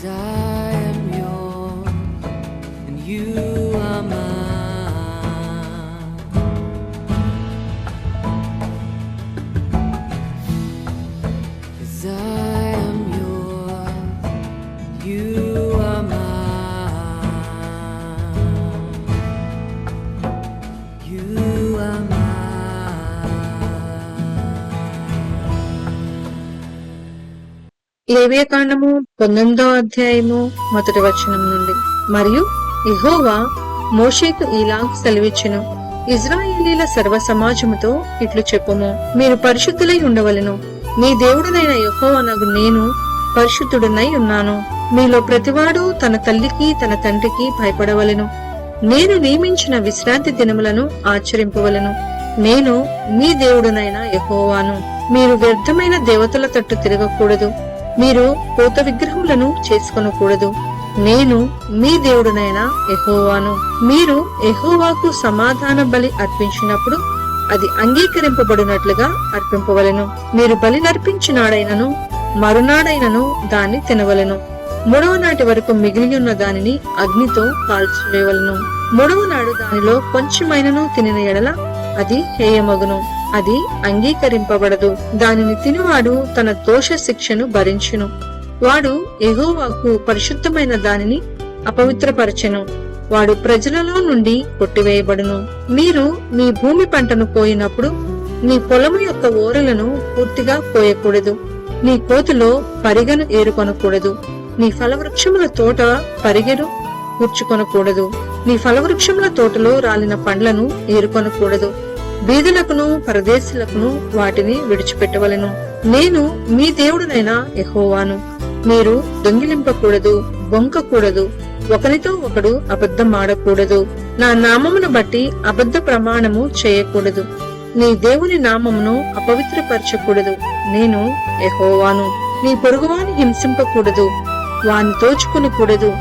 'Cause I am yours and you are mine. 'Cause I am yours, you are mine. You are mine. లేవియకాండము 19వ అధ్యాయము మొదటి వచనం నుండి. మరియు యెహోవా మోషేకు ఈలాగు సెలవిచ్చెను, ఇజ్రాయేలీల సర్వ సమాజముతో ఇట్లు చెప్పుము, మీరు పరిశుద్ధులై ఉండవలెను. మీ దేవుడనైన యెహోవానగు నేను పరిశుద్ధుడనై ఉన్నాను. మీలో ప్రతివాడు తన తల్లికి తన తండ్రికి భయపడవలెను. నేను నియమించిన విశ్రాంతి దినములను ఆచరింపవలెను. నేను మీ దేవుడనైన యెహోవాను. మీరు వ్యర్థమైన దేవతల తట్టు తిరగకూడదు. మీరు పోత విగ్రహములను చేసుకొనకూడదు. నేను మీ దేవుడనైన యెహోవాను. మీరు యెహోవాకు సమాధాన బలి అర్పించినప్పుడు అది అంగీకరింపబడినట్లుగా అర్పింపవలెను. మీరు బలి నర్పించినాడైనను మరునాడైనను దాన్ని తినవలెను. 3వ నాటి వరకు మిగిలియున్న దానిని అగ్నితో కాల్చివేయవలెను. 3వ నాడు దానిలో కొంచెమైనను తినిన ఎడల అది హేయమగును, అది అంగీకరింపబడదు. దానిని తినివాడు తన దోష శిక్షను భరించును. వాడు యెహోవాకు పరిశుద్ధమైన దానిని అపవిత్రపరచెను. వాడు ప్రజలలో నుండి కొట్టివేయబడును. మీరు మీ భూమి పంటను కోయినప్పుడు నీ పొలము యొక్క ఓరలను పూర్తిగా కోయకూడదు. నీ కోతిలో పరిగెను ఏరుకొనకూడదు. నీ ఫలవృక్షముల తోట పరిగెను కూర్చుకొనకూడదు. నీ ఫలవృక్షముల తోటలో రాలిన పండ్లను ఏరుకొనకూడదు. బీదలకును పరదేశులకును వాటిని విడిచిపెట్టవలెను. నేను మీ దేవుడునైన యెహోవాను. మీరు దొంగిలింపకూడదు, బొంకకూడదు, ఒకరితో ఒకడు అబద్ధమాడకూడదు. నా నామమును బట్టి అబద్ధ ప్రమాణము చేయకూడదు. నీ దేవుని నామమును అపవిత్రపరచకూడదు. నేను యెహోవాను. నీ పొరుగువాని హింసింపకూడదు, వాని తోచుకొనకూడదు.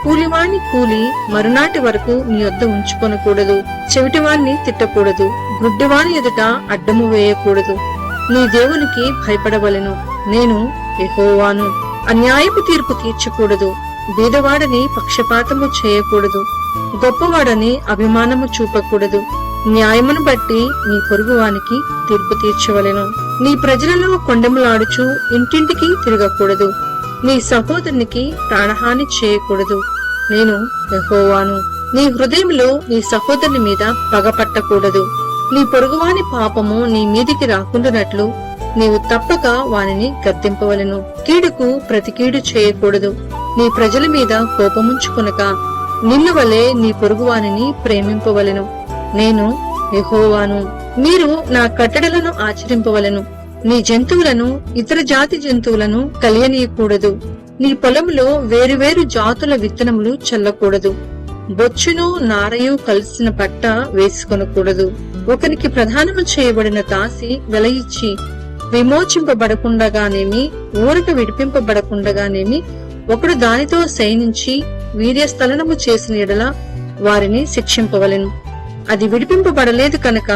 కూలివాని కూలి మరునాటి వరకు నీ వద్ద ఉంచుకొనకూడదు. చెవిటివాన్ని తిట్టకూడదు. గుడ్డివాని ఎదుట అడ్డము వేయకూడదు. నీ దేవునికి భయపడవలెను. నేను యెహోవాను. అన్యాయపు తీర్పు తీర్చకూడదు. బీదవాడని పక్షపాతము చేయకూడదు. గొప్పవాడని అభిమానము చూపకూడదు. న్యాయమును బట్టి నీ పొరుగువానికి తీర్పు తీర్చవలెను. నీ ప్రజలలో కొండములాడుచు ఇంటింటికి తిరగకూడదు. నీ సహోదరునికి ప్రాణహాని చేయకూడదు. నేను యెహోవాను. నీ హృదయంలో నీ సహోదరుని మీద పగపట్టకూడదు. నీ పొరుగువాని పాపము నీ మీదికి రాకుండానట్లు నీవు తప్పక వానిని గద్దింపవలెను. కీడుకు ప్రతి కీడు చేయకూడదు. నీ ప్రజల మీద కోపముంచుకొనక నిన్ను వలె నీ పొరుగువానిని ప్రేమింపవలెను. నేను యెహోవాను. మీరు నా కట్టడలను ఆచరింపవలెను. నీ జంతువులను ఇతర జాతి జంతువులను కలియనీయకూడదు. నీ పొలములో వేరువేరు జాతుల విత్తనములు చల్లకూడదు. బొచ్చును నారయు కలిసిన పట్ట వేసుకొనకూడదు. ఒకరికి ప్రదానము చేయబడిన దాసి వెల ఇచ్చి విమోచింపబడకుండగానేమి ఊరక విడిపింపబడకుండగానేమి ఒకడు దానితో శయనించి వీర్యస్థలనము చేసిన ఎడల వారిని శిక్షింపవలెను. అది విడిపింపబడలేదు కనుక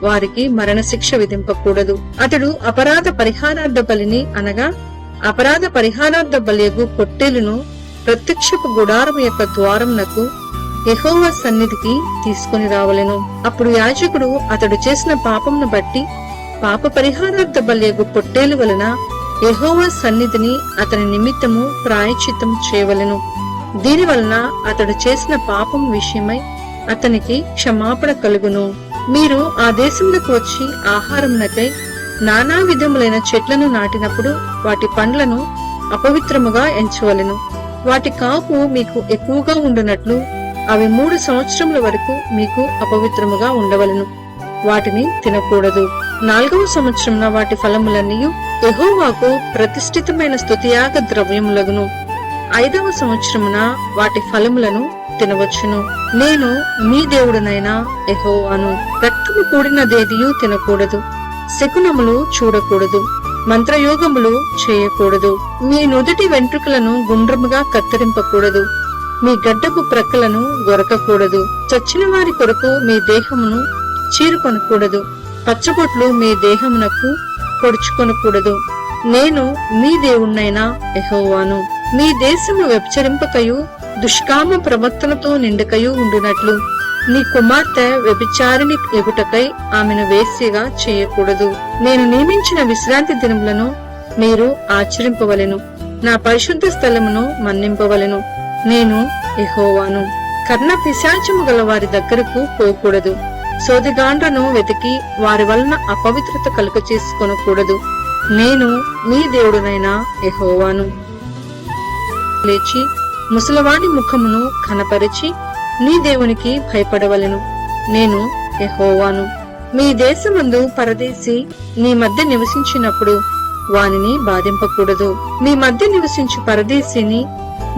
వారికి మరణశిక్ష విధింపకూడదు. అతడు అపరాధ పరిహారార్థ బలిని అనగా అపరాధ పరిహారార్థ బలియగు పొట్టేలును ప్రత్యక్షపు గుడారము యొక్క ద్వారమునకు యెహోవా సన్నిధికి తీసుకుని రావలెను. అప్పుడు యాజకుడు అతడు చేసిన పాపమును బట్టి పాప పరిహారార్థ బలియగు పొట్టేలు వలన యెహోవా సన్నిధిని అతని నిమిత్తము ప్రాయశ్చిత్తం చేయవలెను. దీని వలన అతడు చేసిన పాపం విషయమై అతనికి క్షమాపణ కలుగును. మీరు ఆ దేశంలోకి వచ్చి ఆహారమునకై నానా విధములైన చెట్లను నాటినప్పుడు వాటి పండ్లను అపవిత్రముగా ఎంచవలెను. వాటి కాపు మీకు ఎక్కువగా ఉండునట్లు అవి 3 సంవత్సరముల వరకు మీకు అపవిత్రముగా ఉండవలెను. వాటిని తినకూడదు. 4వ సంవత్సరమున వాటి ఫలములన్నీ యెహోవాకు ప్రతిష్ఠితమైన స్తుతియాగ ద్రవ్యములగును. 5వ సంవత్సరమున వాటి ఫలములను తినవచ్చును. నేను మీ దేవుడనైన యెహోవాను. రక్తము కూడినదేదియూ తినకూడదు. శకునములు చూడకూడదు. మంత్రయోగములు చేయకూడదు. మీ నుదుటి వెంట్రుకలను గుండ్రముగా కత్తిరింపకూడదు. మీ గడ్డపు ప్రక్కలను గొరకకూడదు. చచ్చిన వారి కొరకు మీ దేహమును చీరుకొనకూడదు. పచ్చబొట్లు మీ దేహమునకు పొడుచుకొనకూడదు. నేను మీ దేవుణ్ణైన యెహోవాను. మీ దేశము వ్యభిచరింపకయు దుష్కామ ప్రవర్తనతో నిండకయు ఉండునట్లు నీ కుమార్తె వ్యభిచారిణి ఎగుటకై ఆమెను వేశ్యగా చేయకూడదు. నేను నియమించిన విశ్రాంతి దినములను మీరు ఆచరింపవలెను. నా పరిశుద్ధ స్థలమును మన్నింపవలెను. నేను యెహోవాను. కర్ణ పిశాచము గల వారి దగ్గరకు పోకూడదు. సోదిగాండ్రను వెతికి వారి వలన అపవిత్రత కలుగ చేసుకొనకూడదు. నేను మీ దేవుడునైన యెహోవాను. లేచి ముసలవాని ముఖమును కనపరిచి నీ దేవునికి భయపడవలెను. నేను యెహోవాను. మీ దేశమందు పరదేశి నీ మధ్య నివసించినప్పుడు వానిని బాధింపకూడదు. మీ మధ్య నివసించు పరదేశిని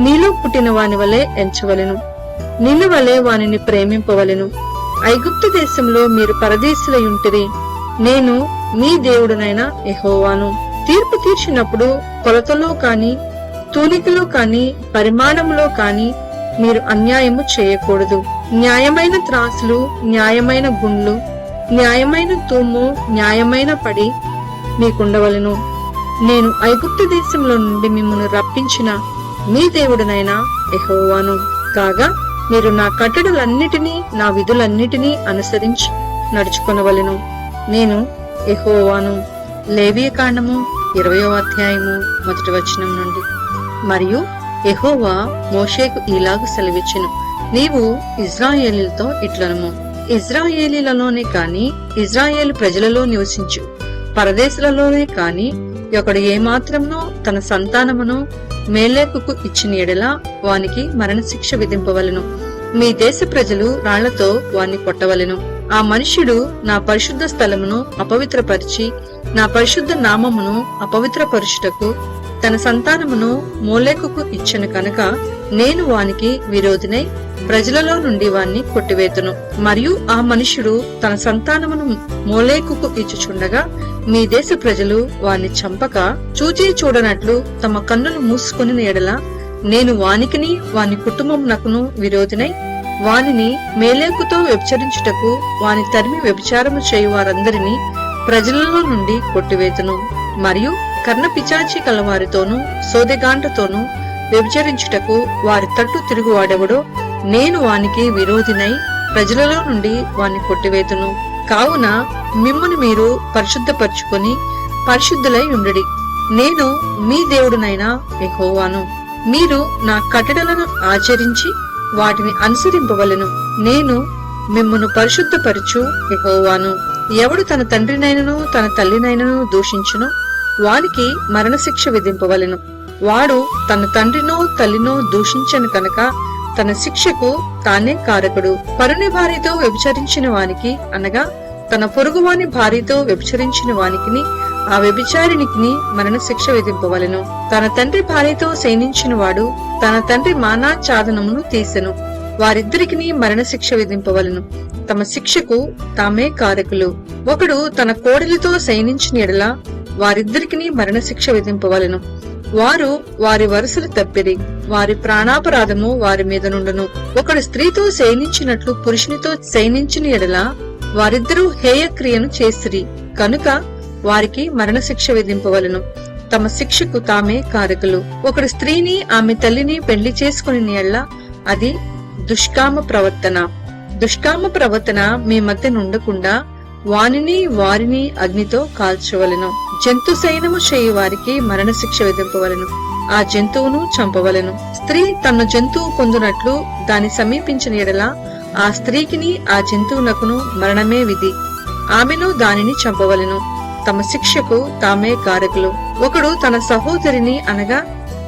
నీలో పుట్టిన వాని వలె ఎంచవలెను. నిన్ను వలె వానిని ప్రేమింపవలెను. ఐగుప్తు దేశంలో మీరు పరదేశులయుంటిరి. నేను మీ దేవుడునైన యెహోవాను. తీర్పు తీర్చినప్పుడు కొలతలో కాని, తూనికలో కాని, పరిమాణంలో కాని మీరు అన్యాయము చేయకూడదు. న్యాయమైన త్రాసులు, న్యాయమైన గుండ్లు, న్యాయమైన తూము, న్యాయమైన పడి మీకుండవలెను. నేను ఐగుప్తు దేశంలో నుండి మిమ్మల్ని రప్పించిన మీ దేవుడునైన యెహోవాను. కాగా మీరు నా కట్టడలన్నిటినీ, నా విధులన్నిటినీ అనుసరించి నడుచుకొనవలెను. నేను యెహోవాను. లేవియ కాండము 20వ అధ్యాయము 1వ వచనం నుండి. మరియు యెహోవా మోషేకు ఇలాగు సెలవిచ్చెను, నీవు ఇజ్రాయేలీలతో ఇట్లనుము, ఇజ్రాయేలీలలోనే కాని, ఇజ్రాయేలు ప్రజలలో నివసించు పరదేశులలోనే కాని ఒకడు ఏమాత్రమునో తన సంతానమును మేలేకుకు ఇచ్చిన ఎడల వానికి మరణశిక్ష విధింపవలెను. మీ దేశ ప్రజలు రాళ్లతో వాణ్ణి కొట్టవలెను. ఆ మనుష్యుడు నా పరిశుద్ధ స్థలమును అపవిత్రపరిచి నా పరిశుద్ధ నామమును అపవిత్రపరుచుటకు తన సంతానమును మోలేకుకు ఇచ్చెను కనుక నేను వానికి విరోధినై ప్రజలలో నుండి వాణ్ణి కొట్టివేతును. మరియు ఆ మనుష్యుడు తన సంతానమును మోలేకుకు ఇచ్చుచుండగా మీ దేశ ప్రజలు వాణ్ణి చంపక చూచి చూడనట్లు తమ కన్నులు మూసుకుని ఎడల నేను వానికిని వాని కుటుంబమునకును విరోధినై వానిని మేలేకుతో వ్యభిచరించుటకు వాని తరిమి వ్యభిచారము చేయు వారందరినీ ప్రజలలో నుండి కొట్టివేతును. మరియు కర్ణ పిచాచి కలవారితోనూ సోదెగాండ్రతోనూ వ్యభిచరించుటకు వారి తట్టు తిరుగువాడెవడో నేను వానికి విరోధినై ప్రజలలో నుండి వాణ్ణి కొట్టివేతును. కావున మిమ్మును మీరు పరిశుద్ధపరచుకొని పరిశుద్ధులై ఉండుడి. నేను మీ దేవుడునైన యెహోవాను. మీరు నా కట్టడలను ఆచరించి వాటిని అనుసరింపవలెను. నేను మిమ్మును పరిశుద్ధపరచు యెహోవాను. ఎవడు తన తండ్రినైనను తన తల్లినైనను దూషించును వానికి మరణశిక్ష విధింపవలెను. వాడు తన తండ్రినో తల్లినో దూషించను కనుక తన శిక్షకు తానే కారకుడు. పరుని భార్యతో వ్యభిచరించిన వానికి అనగా తన పొరుగువాని భార్యతో వ్యభిచరించిన వానికి ఆ వ్యభిచారినికి మరణశిక్ష విధింపవలెను. తన తండ్రి భార్యతో శయనించిన వాడు తన తండ్రి మానాఛాదనమును తీసెను. వారిద్దరికి మరణశిక్ష విధింపవలెను. తమ శిక్షకు తామే కారకులు. ఒకడు తన కోడలితో శయనించిన ఎడల వారిద్దరికి మరణశిక్ష విధింపవలెను. వారు వారి వరుసలు తప్పిరి, వారి ప్రాణాపరాధము వారి మీద నుండును. ఒకడు స్త్రీతో శయనించినట్లు పురుషునితో శయనించిన ఎడల వారిద్దరూ హేయక్రియను చేసిరి కనుక వారికి మరణశిక్ష విధింపవలెను. తమ శిక్షకు తామే కారకులు. ఒకడు స్త్రీని ఆమె తల్లిని పెళ్లి చేసుకుని ఎడల అది దుష్కామ ప్రవర్తన. దుష్కామ ప్రవర్తన మీ మధ్య నుండకుండా వానిని వారిని అగ్నితో కాల్చవలెను. జంతు శయనము చేయు వారికి మరణశిక్ష విధింపవలెను. ఆ జంతువును చంపవలెను. స్త్రీ తన జంతువు పొందునట్లు దాని సమీపించిన ఎడల ఆ స్త్రీకిని ఆ జంతువునకును మరణమే విధి. ఆమెను దానిని చంపవలెను. తమ శిక్షకు తామే కారకులు. ఒకడు తన సహోదరిని అనగా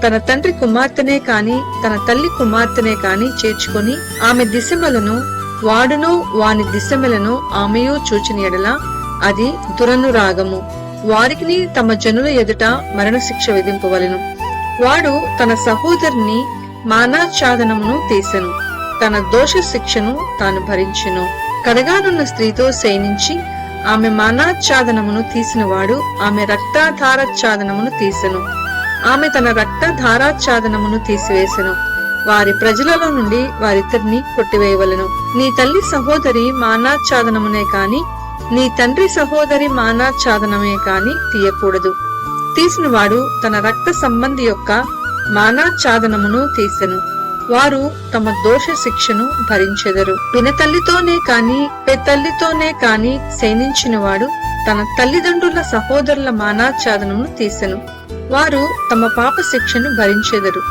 తన తండ్రి కుమార్తెనే కాని తన తల్లి కుమార్తెనే కాని చేర్చుకొని ఆమె దిశమలను వాడును వాని దిశమలను ఆమెయు చూచిన ఎడల అది దురనురాగము. వారికిని తమ జనుల ఎదుట మరణశిక్ష విధింపవలెను. వాడు తన సహోదరుని మానాఛాదనమును తీసెను, తన దోష శిక్షను తాను భరించెను. కడగానున్న స్త్రీతో శయనించి ఆమె మానాఛాదనమును తీసిన వాడు ఆమె రక్తధారాఛాదనమును తీసెను. ఆమె తన రక్తధారాఛాదనమును తీసివేసెను. వారి ప్రజలలో నుండి వారిద్దరిని కొట్టివేయవలెను. నీ తల్లి సహోదరి మానాఛాదనమునే కాని నీ తండ్రి సహోదరి మానాఛాదనమే కాని తీయకూడదు. తీసిన వాడు తన రక్త సంబంధి యొక్క మానాఛాదనమును తీసెను. వారు తమ దోష శిక్షను భరించెదరు. పినతల్లితోనే కాని పెద్దల్లితోనే కాని శయనించినవాడు తన తల్లిదండ్రుల సహోదరుల మానాఛాదనమును తీసెను. వారు తమ పాప శిక్షను భరించెదరు.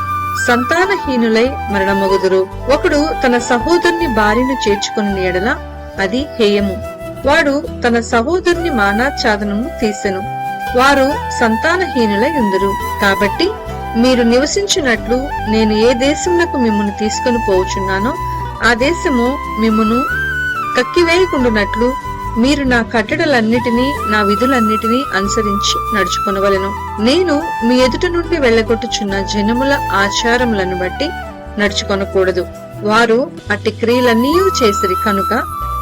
సంతానహీనులై మరణమగుదురు. ఒకడు తన సహోదరుని భార్యను చేర్చుకుని ఎడల అది హేయము. వాడు తన సహోదరుని మానాఛాదనము తీసెను. వారు సంతానహీనులై ఉందురు. కాబట్టి మీరు నివసించినట్లు నేను ఏ దేశమునకు మిమ్మును తీసుకుని పోవచున్నానో ఆ దేశము మిమ్మును కక్కివేయకుండునట్లు మీరు నా కట్టడలన్నిటినీ నా విధులన్నిటినీ అనుసరించి నడుచుకొనవలెను. నేను మీ ఎదుట నుండి వెళ్ళగొట్టుచున్న జనముల ఆచారములను బట్టి నడుచుకొనకూడదు. వారు అట్టి క్రియలన్నీ చేసిరి కనుక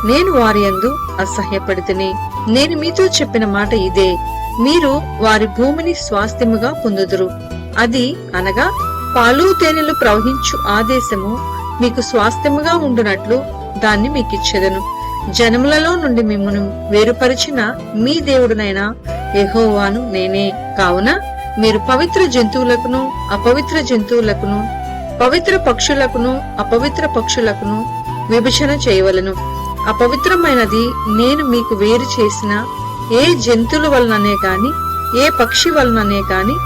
నేను వారి యందు అసహ్యపడితిని. నేను మీతో చెప్పిన మాట ఇదే, మీరు వారి భూమిని స్వాస్థ్యముగా పొందుదురు. అది అనగా పాలు తేనెలు ప్రవహించు ఆ దేశము మీకు స్వాస్థ్యముగా ఉండునట్లు దాన్ని మీకిచ్చెదను. జనములలో నుండి మిమ్మును వేరుపరిచిన మీ దేవుడునైనా యెహోవాను నేనే. కావున మీరు పవిత్ర జంతువులకును అపవిత్ర జంతువులకును, పవిత్ర పక్షులకును అపవిత్ర పక్షులకును విభజన చేయవలెను. అపవిత్రమైనది నేను మీకు వేరు చేసిన ఏ జంతువుల వలననే కాని ఏ పక్షి వలననే కాని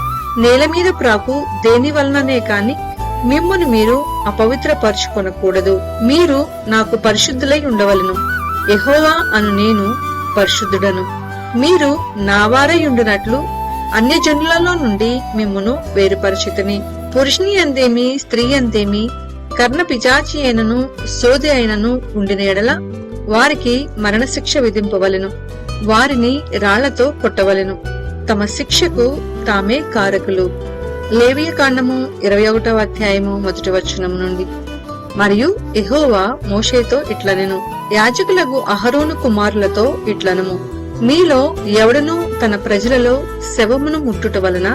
నేల మీద ప్రాకు దేని వలననే కాని మిమ్మును మీరు అపవిత్రపరచుకొనకూడదు. మీరు నాకు పరిశుద్ధులై ఉండవలెను. యెహోవా అను నేను పరిశుద్ధుడను. మీరు నావారై ఉండునట్లు అన్యజనులలో నుండి మిమ్మును వేరుపరిచితిని. పురుషుని అందేమి స్త్రీ అందేమి కర్ణ పిచాచి అయినను సోది అయినను ఉండిన ఎడల వారికి మరణశిక్ష విధింపవలెను. వారిని రాళ్లతో కొట్టవలెను. తమ శిక్షకు తామే కారకులు. లేవియకాండము 21వ అధ్యాయము 1వ వచనం నుండి. మరియు యెహోవా మోషేతో ఇట్లనెను, యాజకులకు అహరోను కుమారులతో ఇట్లనము, మీలో ఎవడనూ తన ప్రజలలో శవమును ముట్టుట వలన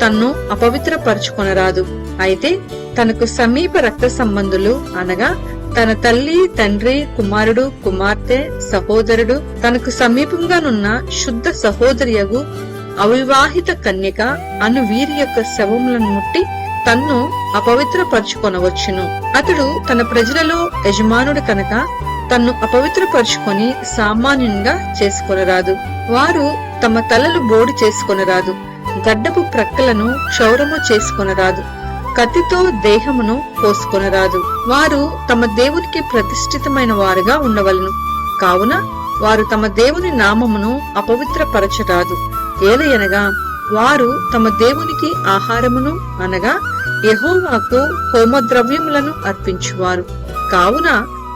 తన్ను అపవిత్రపరచుకొనరాదు. అయితే తనకు సమీప రక్త సంబంధులు అనగా తన తల్లి తండ్రి కుమారుడు కుమార్తె సహోదరుడు తనకు సమీపంగానున్న శుద్ధ సహోదరియగు అవివాహిత కన్యక అను వీరి యొక్క శవములను ముట్టి తన్ను అపవిత్రపరచుకొనవచ్చును. అతడు తన ప్రజలలో యజమానుడు కనుక తన్ను అపవిత్రపరచుకొని సామాన్యంగా చేసుకొనరాదు. వారు తమ తలలు బోడి చేసుకొనరాదు. గడ్డపు ప్రక్కలను క్షౌరము చేసుకొనరాదు. కత్తితో దేహమును కోసుకొనరాదు. వారు తమ దేవునికి ప్రతిష్ఠితమైన వారుగా ఉండవలను. కావున వారు తమ దేవుని నామమును అపవిత్రపరచరాదు. ఏలయనగా వారు తమ దేవునికి ఆహారమును అనగా యెహోవాకు హోమద్రవ్యములను అర్పించువారు. కావున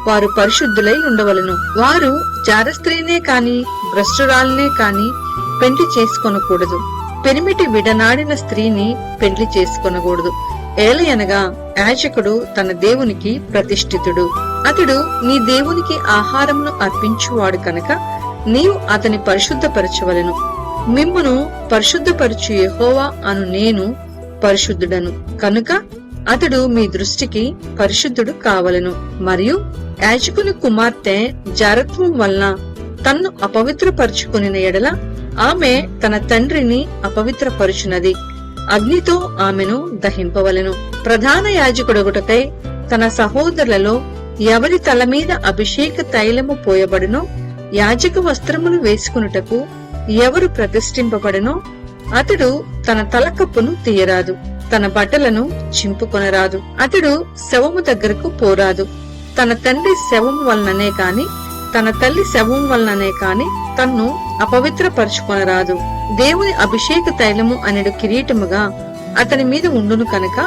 వారు పరిశుద్ధులై ఉండవలను. వారు జారస్త్రీనే కాని భ్రష్టురాలనే కాని పెండ్లి చేసుకొనకూడదు. పెనిమిటి విడనాడిన స్త్రీని పెండ్లి చేసుకొనకూడదు. ఏలయనగా యాజకుడు తన దేవునికి ప్రతిష్ఠితుడు. అతడు నీ దేవునికి ఆహారమును అర్పించువాడు కనుక నీవు అతని పరిశుద్ధపరచవలెను. మిమ్మును పరిశుద్ధపరచు యెహోవా అను నేను పరిశుద్ధుడను కనుక అతడు మీ దృష్టికి పరిశుద్ధుడు కావలెను. మరియు యాజకుని కుమార్తె జారత్వం వలన తన్ను అపవిత్రపరచుకుని ఎడల ఆమె తన తండ్రిని అపవిత్రపరుచునది. అగ్నితో ఆమెను దహింపవలెను. ప్రధాన యాజకుడొకటకై తన సహోదరులలో ఎవరి తల మీద అభిషేక తైలము పోయబడునో యాజక వస్త్రములు వేసుకునుటకు ఎవరు ప్రతిష్ఠింపబడనో అతడు తన తలకప్పును తీయరాదు. తన బట్టలను చింపుకొనరాదు. అతడు శవము దగ్గరకు పోరాదు. తన తండ్రి శవము వలననే కాని తన తల్లి శవం వలననే కాని తన్ను అపవిత్రపరచుకొనరాదు. దేవుని అభిషేక తైలము అనెడు కిరీటముగా అతని మీద ఉండును కనుక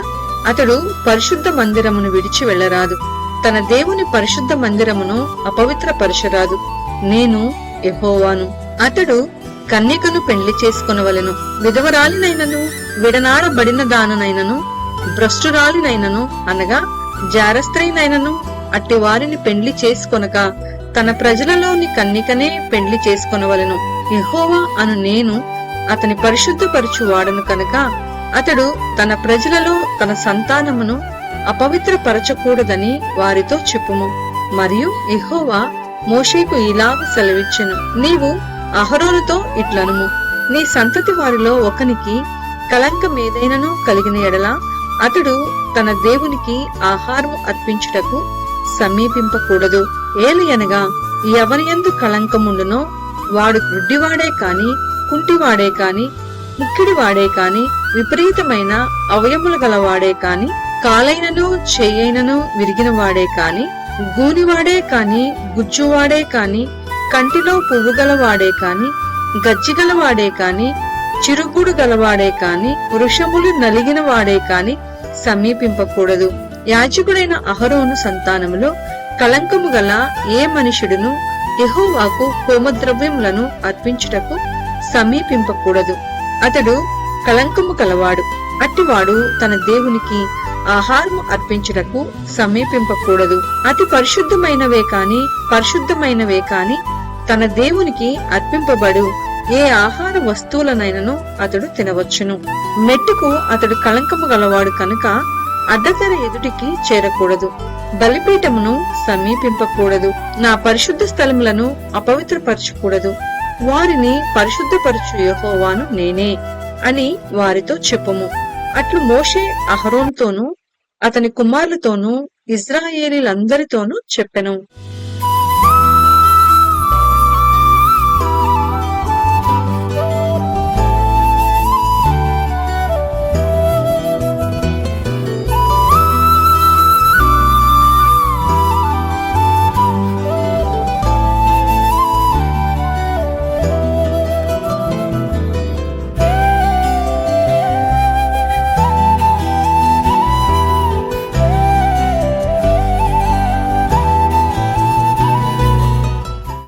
అతడు పరిశుద్ధ మందిరమును విడిచి వెళ్లరాదు. తన దేవుని పరిశుద్ధ మందిరమును అపవిత్రపరచరాదు. నేను యెహోవాను. అతడు కన్యకను పెండ్లి చేసుకొనవలెను. విధవరాలినైనను విడనాడబడిన దాననైనను భ్రష్టురాలినైనను అనగా జారస్త్రీనైనను అట్టి వారిని పెండ్లి చేసుకొనక తన ప్రజలలోని కన్యకనే పెండ్లి చేసుకొనవలెను. యెహోవా అను నేను అతని పరిశుద్ధపరచువాడను కనుక అతడు తన ప్రజలలో తన సంతానమును అపవిత్రపరచకూడదని వారితో చెప్పుము. మరియు యెహోవా మోషేకు ఇలాగ సెలవిచ్చెను, నీవు అహరోనుతో ఇట్లనుము, నీ సంతతి వారిలో ఒకనికి కళంకమేదైనను కలిగిన ఎడల అతడు తన దేవునికి ఆహారము అర్పించుటకు సమీపింపకూడదు. ఏలయనగా ఎవరియందు కళంకముండునో వాడు గ్రుడ్డివాడే కాని, కుంటివాడే కాని, ముక్కిడివాడే కాని, విపరీతమైన అవయములు గలవాడే కాని, కాలైనను చేయైనను విరిగిన వాడే కాని, గూనివాడే కాని, గుజ్జువాడే కాని, కంటిలో పువ్వు గలవాడే కాని, గజ్జిగలవాడే కాని, చిరుగుడు గలవాడే కాని, వృషములు నలిగిన వాడే కాని సమీపింపకూడదు. యాజకుడైన అహరోను సంతానములో కళంకము గల ఏ మనుషుడును యెహోవాకు హోమద్రవ్యములను అర్పించుటకు సమీపింపకూడదు. అతడు కళంకము కలవాడు. అట్టివాడు తన దేవునికి ఆహారము అర్పించుటకు సమీపింపకూడదు. అతి పరిశుద్ధమైనవే కాని తన దేవునికి అర్పింపబడు ఏ ఆహార వస్తువులనైనను అతడు తినవచ్చును. మెట్టుకు అతడు కళంకము గలవాడు కనుక అడ్డతెర ఎదుటికి చేరకూడదు. బలిపీఠమును సమీపింపకూడదు. నా పరిశుద్ధ స్థలములను అపవిత్రపరచకూడదు. వారిని పరిశుద్ధపరచు యెహోవాను నేనే అని వారితో చెప్పుము. అట్లు మోషే అహరోనుతోనూ అతని కుమారులతోనూ ఇశ్రాయేలీలందరితోనూ చెప్పెను.